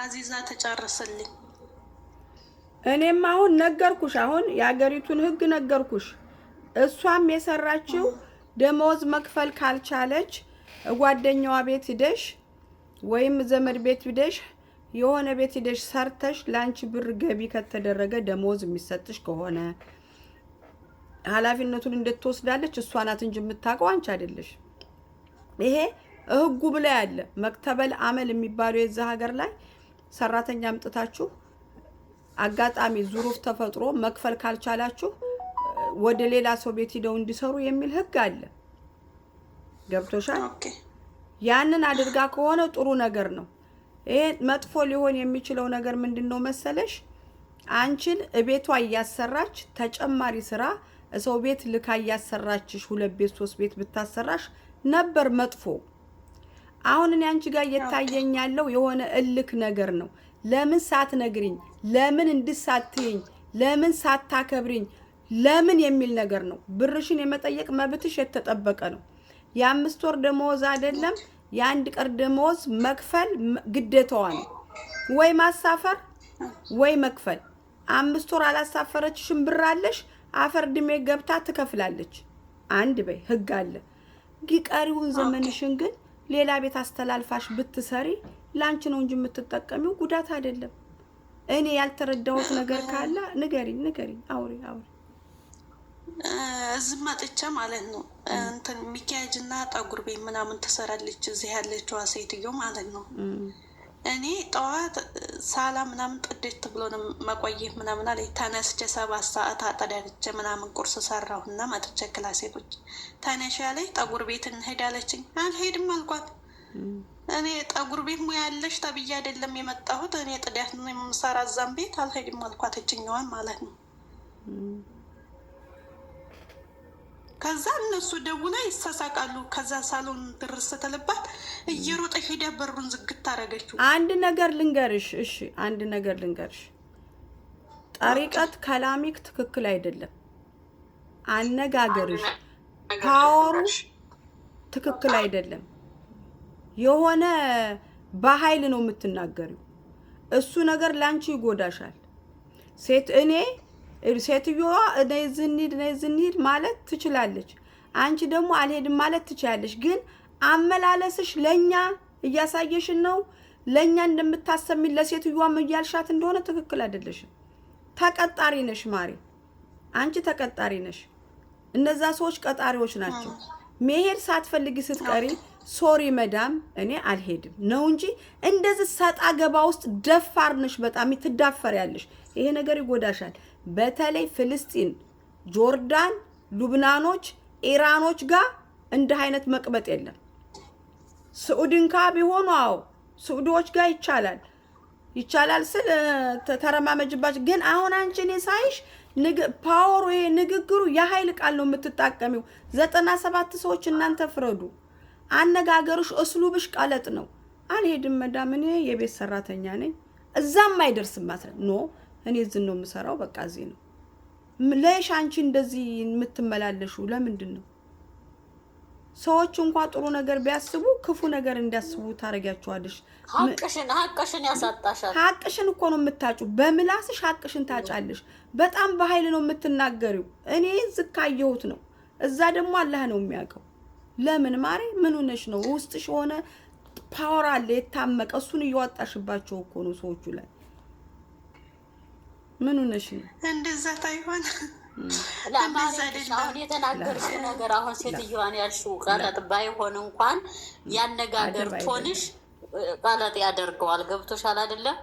አዚዛ ተጨረሰልኝ። እኔም አሁን ነገርኩሽ፣ አሁን የአገሪቱን ህግ ነገርኩሽ። እሷም የሰራችው ደሞዝ መክፈል ካልቻለች ጓደኛዋ ቤት ሂደሽ ወይም ዘመድ ቤት ሂደሽ የሆነ ቤት ሂደሽ ሰርተሽ ላንቺ ብር ገቢ ከተደረገ ደሞዝ የሚሰጥሽ ከሆነ ኃላፊነቱን እንድትወስዳለች እሷ ናት እንጂ የምታውቀው አንቺ አይደለሽ። ይሄ ህጉ ብለ ያለ መክተበል አመል የሚባለው የዛ ሀገር ላይ ሰራተኛ አምጥታችሁ አጋጣሚ ዙሩፍ ተፈጥሮ መክፈል ካልቻላችሁ ወደ ሌላ ሰው ቤት ሂደው እንዲሰሩ የሚል ህግ አለ። ገብቶሻል? ያንን አድርጋ ከሆነ ጥሩ ነገር ነው። ይሄ መጥፎ ሊሆን የሚችለው ነገር ምንድነው መሰለሽ? አንቺን እቤቷ እያሰራች ተጨማሪ ስራ ሰው ቤት ልካ እያሰራችሽ 2 ቤት 3 ቤት ብታሰራሽ ነበር መጥፎ። አሁን እኔ አንቺ ጋር እየታየኝ ያለው የሆነ እልክ ነገር ነው። ለምን ሳትነግሪኝ፣ ለምን እንድሳትይኝ፣ ለምን ሳታከብሪኝ፣ ለምን የሚል ነገር ነው። ብርሽን የመጠየቅ መብትሽ የተጠበቀ ነው። የ5 ወር ደሞዝ አይደለም የ1 ቀን ደሞዝ መክፈል ግዴታዋ ነው። ወይ ማሳፈር ወይ መክፈል። 5 ወር አላሳፈረችሽም ብር አለሽ አፈር ድሜ ገብታ ትከፍላለች። አንድ በይ ህግ አለ። ቀሪውን ዘመንሽን ግን ሌላ ቤት አስተላልፋሽ ብትሰሪ ላንቺ ነው እንጂ የምትጠቀሚው ጉዳት አይደለም። እኔ ያልተረዳሁት ነገር ካለ ንገሪኝ አውሪ። ዝማጥቻ ማለት ነው እንትን ሚኪያጅና ጠጉር ቤት ምናምን ትሰራለች እዚህ ያለችው ሴትዮ ማለት ነው። እኔ ጠዋት ሳላ ምናምን ጥድት ብሎ ነው መቆየት ምናምን አለ። ተነስቼ 7 ሰዓት አጠዳድቼ ምናምን ቁርስ ሰራሁና መጥቼ ክላሴቶች ተነሻ ላይ ጠጉር ቤት እንሄዳለችኝ። አልሄድም አልኳት። እኔ ጠጉር ቤት ሙያ ያለሽ ተብዬ አይደለም የመጣሁት፣ እኔ ጥዳት ነው የምሰራ እዛም ቤት አልሄድም አልኳት። እችኛዋን ማለት ነው። ከዛ እነሱ ደውላ ይሳሳቃሉ። ከዛ ሳሎን ድርስ ተለባት እየሮጠ ሄዳ በሩን ዝግት አረገችው። አንድ ነገር ልንገርሽ፣ እሺ አንድ ነገር ልንገርሽ። ጠሪቀት ከላሚክ ትክክል አይደለም። አነጋገርሽ ፓወሩ ትክክል አይደለም። የሆነ በኃይል ነው የምትናገሪው። እሱ ነገር ላንቺ ይጎዳሻል። ሴትዮዋ ነይዝኒድ ማለት ትችላለች። አንቺ ደግሞ አልሄድም ማለት ትችላለሽ። ግን አመላለስሽ ለኛ እያሳየሽን ነው። ለኛ እንደምታሰሚ ለሴትዮዋም እያልሻት እንደሆነ ትክክል አይደለሽም። ተቀጣሪ ነሽ ማሪ፣ አንቺ ተቀጣሪ ነሽ። እነዛ ሰዎች ቀጣሪዎች ናቸው። መሄድ ሳትፈልጊ ስትቀሪ ሶሪ መዳም እኔ አልሄድም ነው እንጂ እንደዚህ ሰጣ ገባ ውስጥ ደፋር ነሽ። በጣም ትዳፈሪያለሽ። ይሄ ነገር ይጎዳሻል። በተለይ ፍልስጤን፣ ጆርዳን፣ ሉብናኖች፣ ኢራኖች ጋር እንደ አይነት መቅበጥ የለም። ሳዑዲንካ ቢሆኑ ሳዑዲዎች ጋር ይቻላል ስል ተረማመጅባች። ግን አሁን አንቺ እኔ ሳይሽ ፓወሩ ይሄ ንግግሩ የኃይል ቃል ነው የምትጣቀሚው። 97 ሰዎች እናንተ ፍረዱ። አነጋገሩሽ እስሉብሽ ቀለጥ ነው። አልሄድም መዳም እኔ የቤት ሰራተኛ ነኝ እዛም አይደርስም ማለት ነው። እኔ እዚህ ነው የምሰራው በቃ እዚህ ነው። ለሽ አንቺ እንደዚህ የምትመላለሹ ለምንድን ነው? ሰዎች እንኳን ጥሩ ነገር ቢያስቡ ክፉ ነገር እንዲያስቡ ታረጋቸዋለሽ። ሀቅሽን ያሳጣሻል። ሀቅሽን እኮ ነው የምታጩ። በምላስሽ ሀቅሽን ታጫለሽ። በጣም በኃይል ነው የምትናገሪው። እኔ ዝካየሁት ነው። እዛ ደግሞ አላህ ነው የሚያውቀው። ለምን ማሪ ምን ሆነሽ ነው? ውስጥሽ ሆነ ፓወር አለ የታመቀ። እሱን እያወጣሽባቸው እኮ ነው ሰዎቹ ላይ። ምን ሆነሽ ነው? እንደዛ ታይሆን አሁን የተናገርሽው ነገር አሁን ሴትዮዋን ያልሽው ቀለጥ ባይሆን እንኳን ያነጋገር ቶንሽ ቀለጥ ያደርገዋል። ገብቶሻል አይደለም?